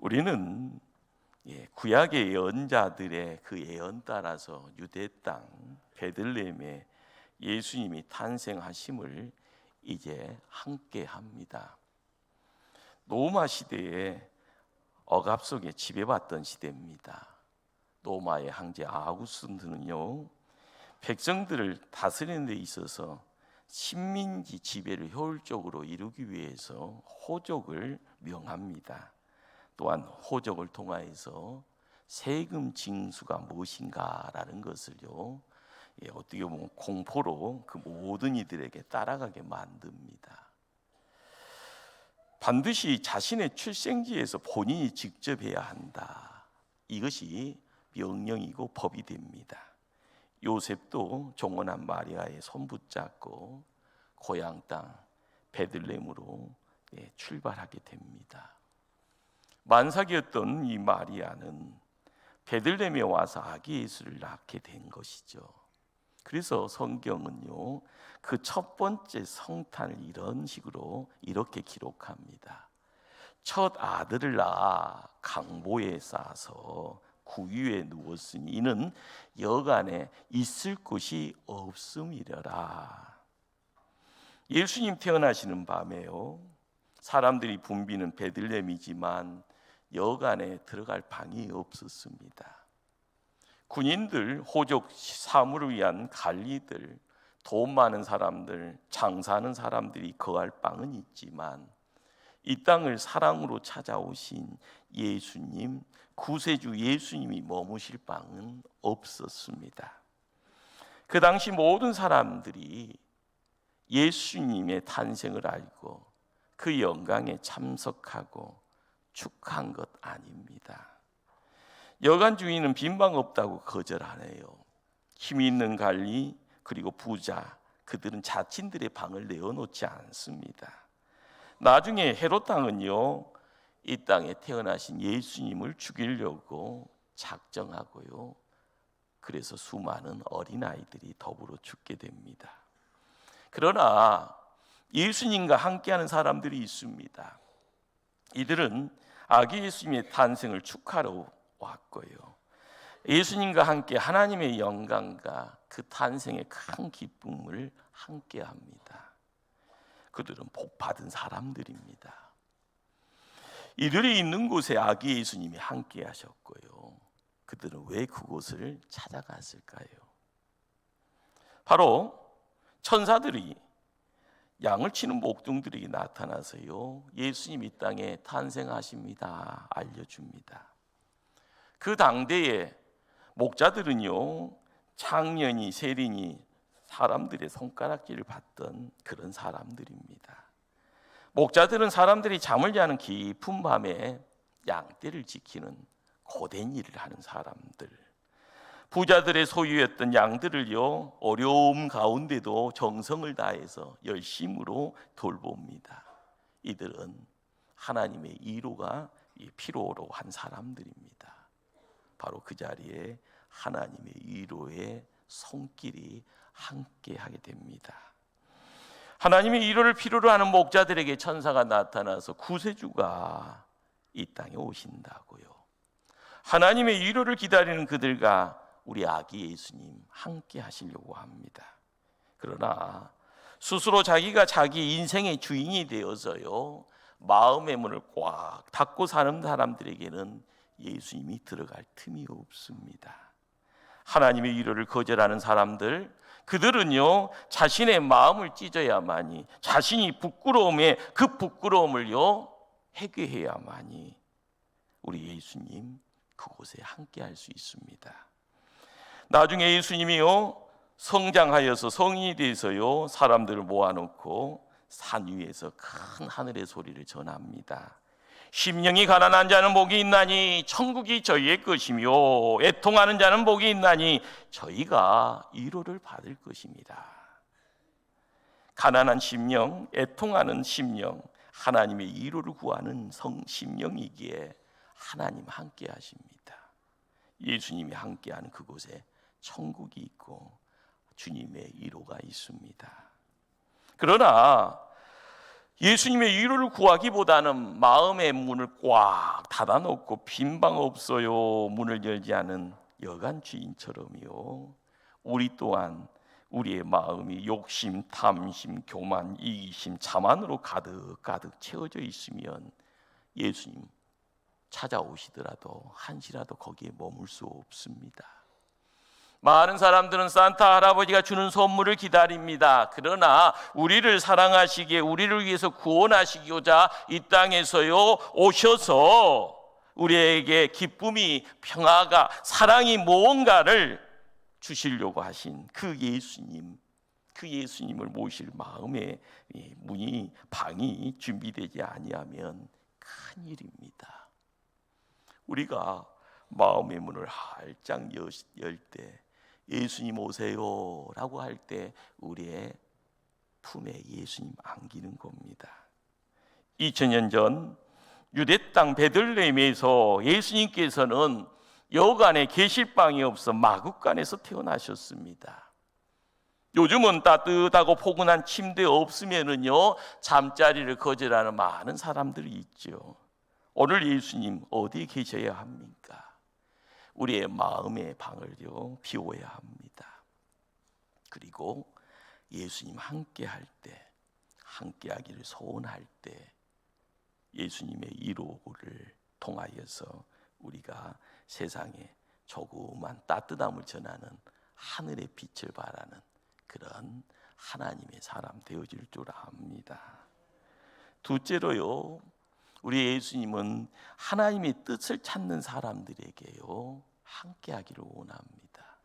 우리는 구약의 예언자들의 그 예언 따라서 유대 땅 베들레헴에 예수님이 탄생하심을 이제 함께합니다. 로마 시대에 억압 속에 지배받던 시대입니다. 로마의 황제 아우구스트는요, 백성들을 다스리는 데 있어서 식민지 지배를 효율적으로 이루기 위해서 호족을 명합니다. 또한 호족을 통하여서 세금 징수가 무엇인가라는 것을요, 어떻게 보면 공포로 그 모든 이들에게 따라가게 만듭니다. 반드시 자신의 출생지에서 본인이 직접 해야 한다. 이것이 명령이고 법이 됩니다. 요셉도 종원한 마리아의 손 붙잡고 고향 땅 베들레헴으로 출발하게 됩니다. 만삭이었던 이 마리아는 베들레헴에 와서 아기 예수를 낳게 된 것이죠. 그래서 성경은요, 그 첫 번째 성탄을 이런 식으로 이렇게 기록합니다. 첫 아들을 낳아 강보에 싸서 구유에 누웠으니 이는 여간에 있을 곳이 없음이려라. 예수님 태어나시는 밤에요, 사람들이 붐비는 베들레헴이지만 여간에 들어갈 방이 없었습니다. 군인들, 호족 사무를 위한 관리들, 돈 많은 사람들, 장사하는 사람들이 거할 방은 있지만 이 땅을 사랑으로 찾아오신 예수님, 구세주 예수님이 머무실 방은 없었습니다. 그 당시 모든 사람들이 예수님의 탄생을 알고 그 영광에 참석하고 축하한 것 아닙니다. 여관 주인은 빈방 없다고 거절하네요. 힘이 있는 관리 그리고 부자, 그들은 자신들의 방을 내어놓지 않습니다. 나중에 헤롯 왕은요, 이 땅에 태어나신 예수님을 죽이려고 작정하고요, 그래서 수많은 어린아이들이 더불어 죽게 됩니다. 그러나 예수님과 함께하는 사람들이 있습니다. 이들은 아기 예수님의 탄생을 축하하러 왔고요, 예수님과 함께 하나님의 영광과 그 탄생의 큰 기쁨을 함께합니다. 그들은 복받은 사람들입니다. 이들이 있는 곳에 아기 예수님이 함께 하셨고요, 그들은 왜 그곳을 찾아갔을까요? 바로 천사들이 양을 치는 목동들에게 나타나서요, 예수님 이 땅에 탄생하십니다 알려줍니다. 그 당대에 목자들은요, 창년이 세린이 사람들의 손가락질을 받던 그런 사람들입니다. 목자들은 사람들이 잠을 자는 깊은 밤에 양떼를 지키는 고된 일을 하는 사람들, 부자들의 소유였던 양들을요, 어려움 가운데도 정성을 다해서 열심으로 돌봅니다. 이들은 하나님의 이로가 필요로 한 사람들입니다. 바로 그 자리에 하나님의 이로의 손길이 함께하게 됩니다. 하나님의 이로를 필요로 하는 목자들에게 천사가 나타나서 구세주가 이 땅에 오신다고요. 하나님의 이로를 기다리는 그들과 우리 아기 예수님 함께 하시려고 합니다. 그러나 스스로 자기가 자기 인생의 주인이 되어서요, 마음의 문을 꽉 닫고 사는 사람들에게는 예수님이 들어갈 틈이 없습니다. 하나님의 이로를 거절하는 사람들, 그들은요, 자신의 마음을 찢어야만이, 자신이 부끄러움에 그 부끄러움을요 회개해야만이 우리 예수님 그곳에 함께 할 수 있습니다. 나중에 예수님이요, 성장하여서 성인이 돼서요, 사람들을 모아놓고 산 위에서 큰 하늘의 소리를 전합니다. 심령이 가난한 자는 복이 있나니 천국이 저희의 것이며, 애통하는 자는 복이 있나니 저희가 위로를 받을 것입니다. 가난한 심령, 애통하는 심령, 하나님의 위로를 구하는 심령이기에 하나님 함께 하십니다. 예수님이 함께하는 그곳에 천국이 있고 주님의 위로가 있습니다. 그러나 예수님의 위로를 구하기보다는 마음의 문을 꽉 닫아놓고 빈 방 없어요 문을 열지 않은 여관 주인처럼요, 우리 또한 우리의 마음이 욕심, 탐심, 교만, 이기심, 자만으로 가득 채워져 있으면 예수님 찾아오시더라도 한시라도 거기에 머물 수 없습니다. 많은 사람들은 산타 할아버지가 주는 선물을 기다립니다. 그러나 우리를 사랑하시기에, 우리를 위해서 구원하시고자 이 땅에서요 오셔서 우리에게 기쁨이, 평화가, 사랑이 무언가를 주시려고 하신 그 예수님을 모실 마음의 문이, 방이 준비되지 아니하면 큰일입니다. 우리가 마음의 문을 활짝 열 때, 예수님 오세요 라고 할 때 우리의 품에 예수님 안기는 겁니다. 2000년 전 유대 땅 베들레헴에서 예수님께서는 여간에 계실 방이 없어 마구간에서 태어나셨습니다. 요즘은 따뜻하고 포근한 침대 없으면은요 잠자리를 거절하는 많은 사람들이 있죠. 오늘 예수님 어디에 계셔야 합니까? 우리의 마음의 방을요 비워야 합니다. 그리고 예수님 함께할 때, 함께하기를 소원할 때 예수님의 이로를 통하여서 우리가 세상에 조그만 따뜻함을 전하는 하늘의 빛을 발하는 그런 하나님의 사람 되어질 줄 압니다. 둘째로요, 우리 예수님은 하나님의 뜻을 찾는 사람들에게요 함께하기를 원합니다.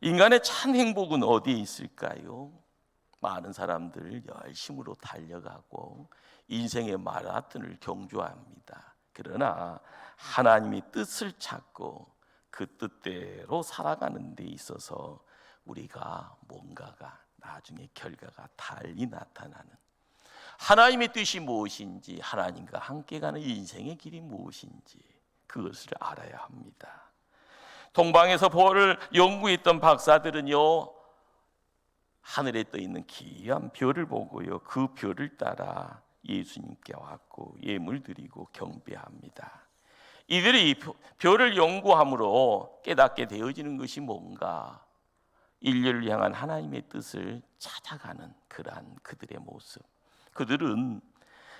인간의 참 행복은 어디에 있을까요? 많은 사람들 열심으로 달려가고 인생의 마라톤을 경주합니다. 그러나 하나님의 뜻을 찾고 그 뜻대로 살아가는 데 있어서 우리가 뭔가가 나중에 결과가 달리 나타나는, 하나님의 뜻이 무엇인지, 하나님과 함께 가는 인생의 길이 무엇인지 그것을 알아야 합니다. 동방에서 별을 연구했던 박사들은요 하늘에 떠 있는 귀한 별을 보고요 그 별을 따라 예수님께 왔고 예물 드리고 경배합니다. 이들이 별을 연구함으로 깨닫게 되어지는 것이 뭔가, 인류를 향한 하나님의 뜻을 찾아가는 그러한 그들의 모습. 그들은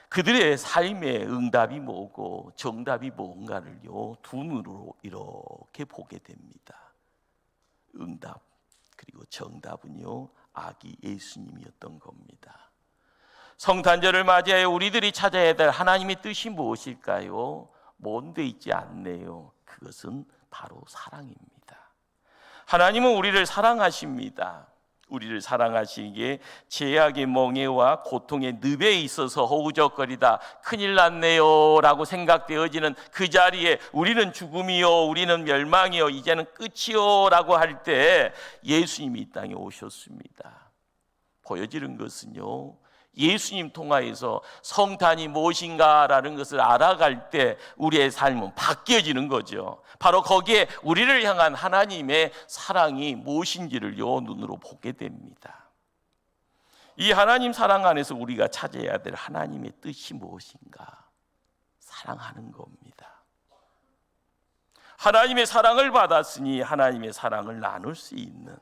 그들의 삶의 응답이 뭐고 정답이 뭔가를요 두 눈으로 이렇게 보게 됩니다. 응답 그리고 정답은요 아기 예수님이었던 겁니다. 성탄절을 맞이하여 우리들이 찾아야 될 하나님의 뜻이 무엇일까요? 먼데 있지 않네요. 그것은 바로 사랑입니다. 하나님은 우리를 사랑하십니다. 우리를 사랑하시기에 죄악의 멍에와 고통의 늪에 있어서 허우적거리다 큰일 났네요 라고 생각되어지는 그 자리에 우리는 죽음이요, 우리는 멸망이요, 이제는 끝이요 라고 할 때 예수님이 이 땅에 오셨습니다. 보여지는 것은요 예수님 통하여서 성탄이 무엇인가라는 것을 알아갈 때 우리의 삶은 바뀌어지는 거죠. 바로 거기에 우리를 향한 하나님의 사랑이 무엇인지를요 눈으로 보게 됩니다. 이 하나님 사랑 안에서 우리가 찾아야 될 하나님의 뜻이 무엇인가? 사랑하는 겁니다. 하나님의 사랑을 받았으니 하나님의 사랑을 나눌 수 있는,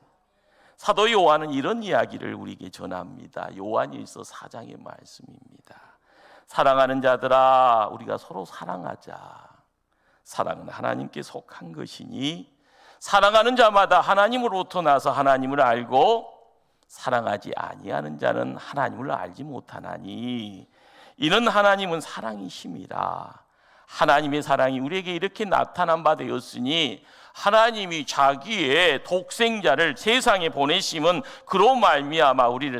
사도 요한은 이런 이야기를 우리에게 전합니다. 요한일서 4장의 말씀입니다. 사랑하는 자들아 우리가 서로 사랑하자. 사랑은 하나님께 속한 것이니 사랑하는 자마다 하나님으로부터 나서 하나님을 알고 사랑하지 아니하는 자는 하나님을 알지 못하나니 이는 하나님은 사랑이심이라. 하나님의 사랑이 우리에게 이렇게 나타난 바 되었으니 하나님이 자기의 독생자를 세상에 보내심은 그로 말미암아 우리를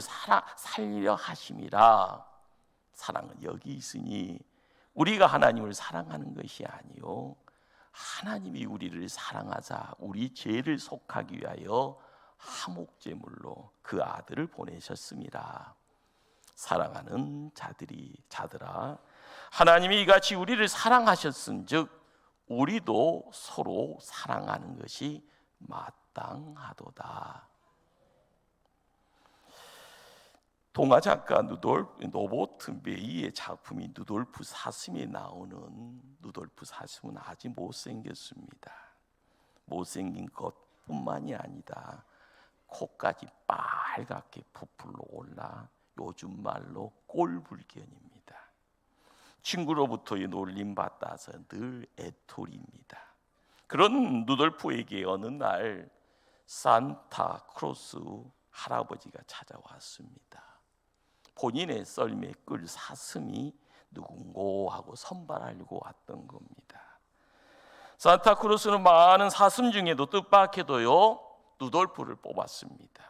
살리려 하심이라. 사랑은 여기 있으니 우리가 하나님을 사랑하는 것이 아니요 하나님이 우리를 사랑하사 우리 죄를 속하기 위하여 화목제물로 그 아들을 보내셨습니다. 사랑하는 자들아 하나님이 이같이 우리를 사랑하셨은즉 우리도 서로 사랑하는 것이 마땅하도다. 동화 작가 노버트 메이의 작품인 누돌프 사슴에 나오는 누돌프 사슴은 아주 못생겼습니다. 못생긴 것뿐만이 아니다, 코까지 빨갛게 부풀러 올라 요즘 말로 꼴불견입니다. 친구로부터의 놀림받아서 늘 애톨입니다. 그런 누돌프에게 어느 날 산타크로스 할아버지가 찾아왔습니다. 본인의 썰매에 끌 사슴이 누군고 하고 선발하려고 왔던 겁니다. 산타크로스는 많은 사슴 중에도 뜻밖에도요 누돌프를 뽑았습니다.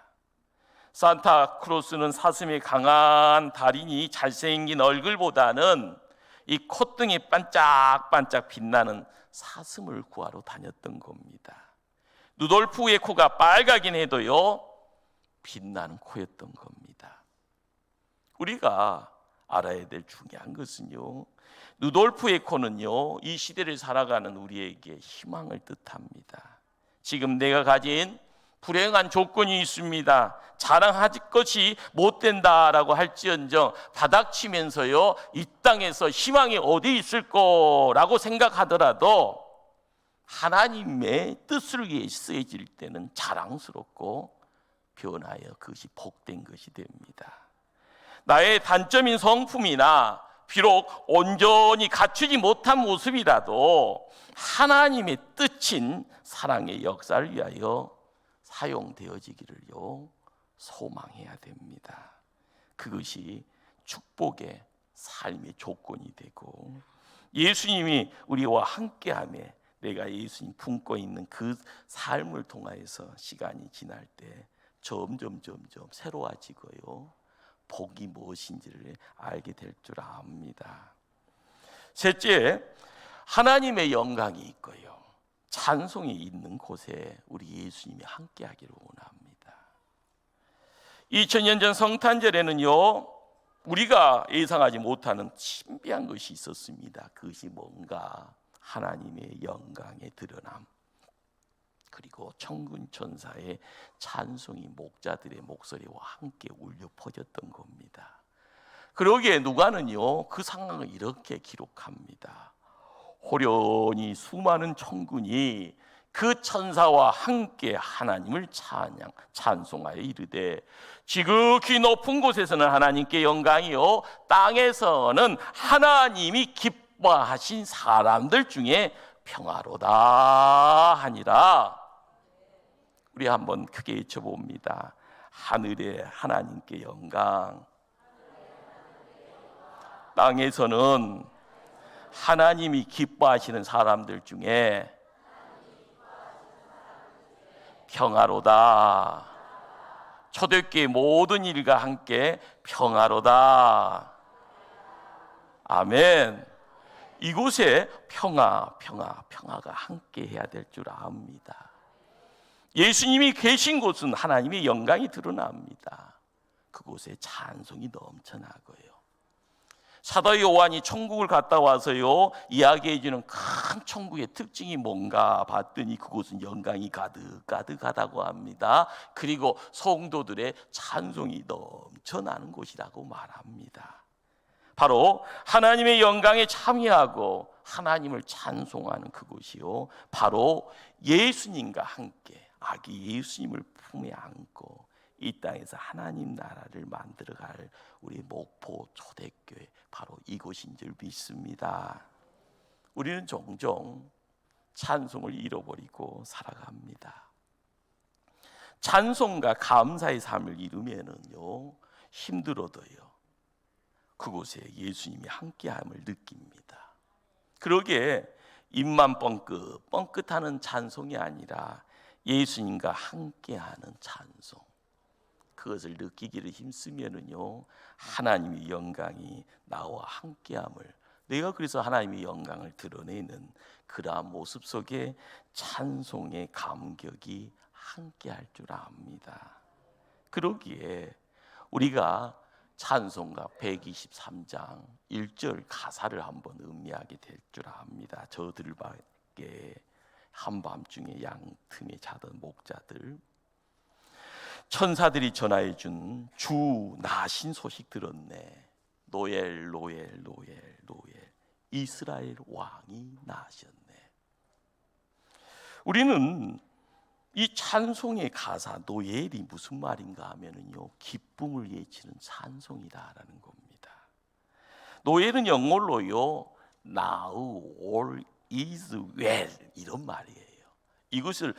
산타크로스는 사슴의 강한 다리니 잘생긴 얼굴보다는 이 콧등이 반짝반짝 빛나는 사슴을 구하러 다녔던 겁니다. 누돌프의 코가 빨가긴 해도요 빛나는 코였던 겁니다. 우리가 알아야 될 중요한 것은요, 누돌프의 코는요 이 시대를 살아가는 우리에게 희망을 뜻합니다. 지금 내가 가진 불행한 조건이 있습니다. 자랑할 것이 못 된다라고 할지언정 바닥치면서요 이 땅에서 희망이 어디 있을 거라고 생각하더라도 하나님의 뜻을 위해 쓰여질 때는 자랑스럽고 변하여 그것이 복된 것이 됩니다. 나의 단점인 성품이나 비록 온전히 갖추지 못한 모습이라도 하나님의 뜻인 사랑의 역사를 위하여 사용되어지기를요 소망해야 됩니다. 그것이 축복의 삶의 조건이 되고, 예수님이 우리와 함께하며 내가 예수님 품고 있는 그 삶을 통하여서 시간이 지날 때 점점 새로워지고요 복이 무엇인지를 알게 될 줄 압니다. 셋째, 하나님의 영광이 있고요 찬송이 있는 곳에 우리 예수님이 함께하기를 원합니다. 2000년 전 성탄절에는요 우리가 예상하지 못하는 신비한 것이 있었습니다. 그것이 뭔가 하나님의 영광의 드러남, 그리고 천군 천사의 찬송이 목자들의 목소리와 함께 울려 퍼졌던 겁니다. 그러기에 누가는요 그 상황을 이렇게 기록합니다. 호련히 수많은 천군이 그 천사와 함께 하나님을 찬송하여 이르되, 지극히 높은 곳에서는 하나님께 영광이요 땅에서는 하나님이 기뻐하신 사람들 중에 평화로다 하니라. 우리 한번 크게 외쳐봅니다. 하늘에 하나님께 영광, 땅에서는 하나님이 기뻐하시는 사람들 중에 평화로다. 초대교회 모든 일과 함께 평화로다. 아멘. 이곳에 평화가 함께 해야 될 줄 압니다. 예수님이 계신 곳은 하나님의 영광이 드러납니다. 그곳에 찬송이 넘쳐나고요. 사도 요한이 천국을 갔다 와서요 이야기해 주는 큰 천국의 특징이 뭔가 봤더니 그곳은 영광이 가득하다고 합니다. 그리고 성도들의 찬송이 넘쳐나는 곳이라고 말합니다. 바로 하나님의 영광에 참여하고 하나님을 찬송하는 그곳이요 바로 예수님과 함께 아기 예수님을 품에 안고 이 땅에서 하나님 나라를 만들어갈 우리 목포 초대교회, 바로 이곳인 줄 믿습니다. 우리는 종종 찬송을 잃어버리고 살아갑니다. 찬송과 감사의 삶을 이루면은요 힘들어도요 그곳에 예수님이 함께함을 느낍니다. 그러기에 입만 뻥끗하는 찬송이 아니라 예수님과 함께하는 찬송, 그것을 느끼기를 힘쓰면은요 하나님의 영광이 나와 함께함을, 내가 그래서 하나님의 영광을 드러내는 그러한 모습 속에 찬송의 감격이 함께할 줄 압니다. 그러기에 우리가 찬송가 123장 1절 가사를 한번 음미하게 될 줄 압니다. 저들밖에 한밤중에 양틈에 자던 목자들, 천사들이 전하해 준 주 나신 소식 들었네. 노엘 노엘 노엘 노엘, 이스라엘 왕이 나셨네. 우리는 이 찬송의 가사 노엘이 무슨 말인가 하면은요, 기쁨을 예치는 찬송이다라는 겁니다. 노엘은 영어로요, now all is well 이런 말이에요. 이것을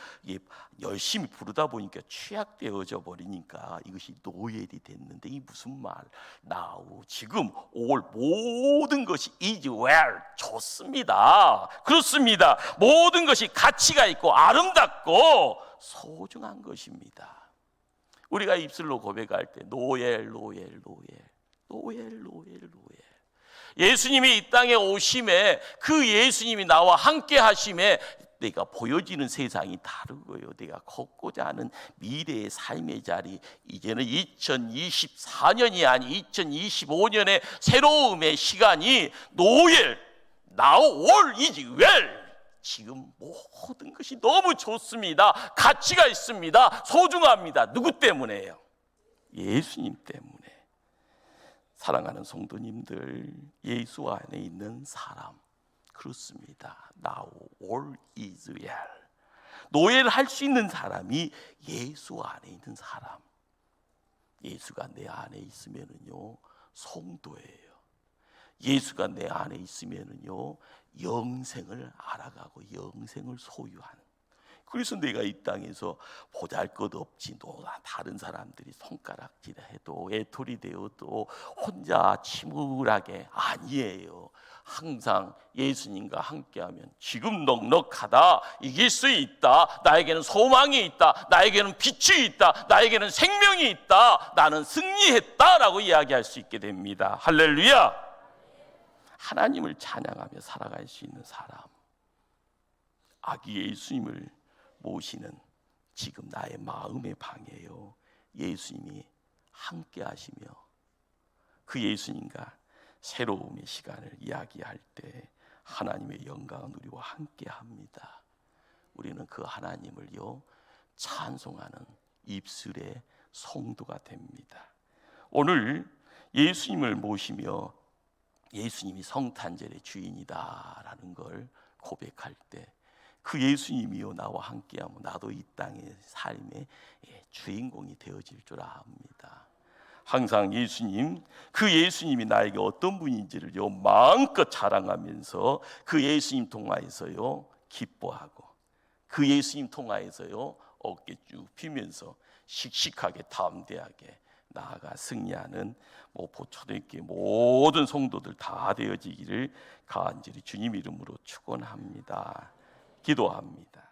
열심히 부르다 보니까 취약되어져 버리니까 이것이 노엘이 됐는데, 이 무슨 말? now, 지금 all, 모든 것이 is well, 좋습니다. 그렇습니다. 모든 것이 가치가 있고 아름답고 소중한 것입니다. 우리가 입술로 고백할 때 노엘 노엘 노엘 노엘 노엘 노엘, 예수님이 이 땅에 오심에, 그 예수님이 나와 함께 하심에 내가 보여지는 세상이 다르고요, 내가 걷고자 하는 미래의 삶의 자리, 이제는 2024년이 아니 2025년의 새로움의 시간이 노엘, now all is well, 지금 모든 것이 너무 좋습니다. 가치가 있습니다. 소중합니다. 누구 때문에요? 예수님 때문에. 사랑하는 성도님들, 예수 안에 있는 사람, 그렇습니다. Now all is well. 노예를 할 수 있는 사람이 예수 안에 있는 사람. 예수가 내 안에 있으면은요, 성도예요. 예수가 내 안에 있으면은요, 영생을 알아가고 영생을 소유하는. 그래서 내가 이 땅에서 보잘것없지, 다른 사람들이 손가락질 해도 애톨이 되어도 혼자 침울하게, 아니에요. 항상 예수님과 함께하면 지금 넉넉하다, 이길 수 있다, 나에게는 소망이 있다, 나에게는 빛이 있다, 나에게는 생명이 있다, 나는 승리했다라고 이야기할 수 있게 됩니다. 할렐루야. 하나님을 찬양하며 살아갈 수 있는 사람, 아기 예수님을 모시는 지금 나의 마음의 방에요, 예수님이 함께 하시며 그 예수님과 새로움의 시간을 이야기할 때 하나님의 영광은 우리와 함께 합니다. 우리는 그 하나님을요, 찬송하는 입술의 성도가 됩니다. 오늘 예수님을 모시며 예수님이 성탄절의 주인이다라는 걸 고백할 때, 그 예수님이요 나와 함께하면 나도 이 땅의 삶의 주인공이 되어질 줄 압니다. 항상 예수님, 그 예수님이 나에게 어떤 분인지를요 마음껏 자랑하면서 그 예수님 통하여서요 기뻐하고, 그 예수님 통하여서요 어깨 쭉 펴면서 씩씩하게 담대하게 나아가 승리하는 초대교회 모든 성도들 다 되어지기를 간절히 주님 이름으로 축원합니다. 기도합니다.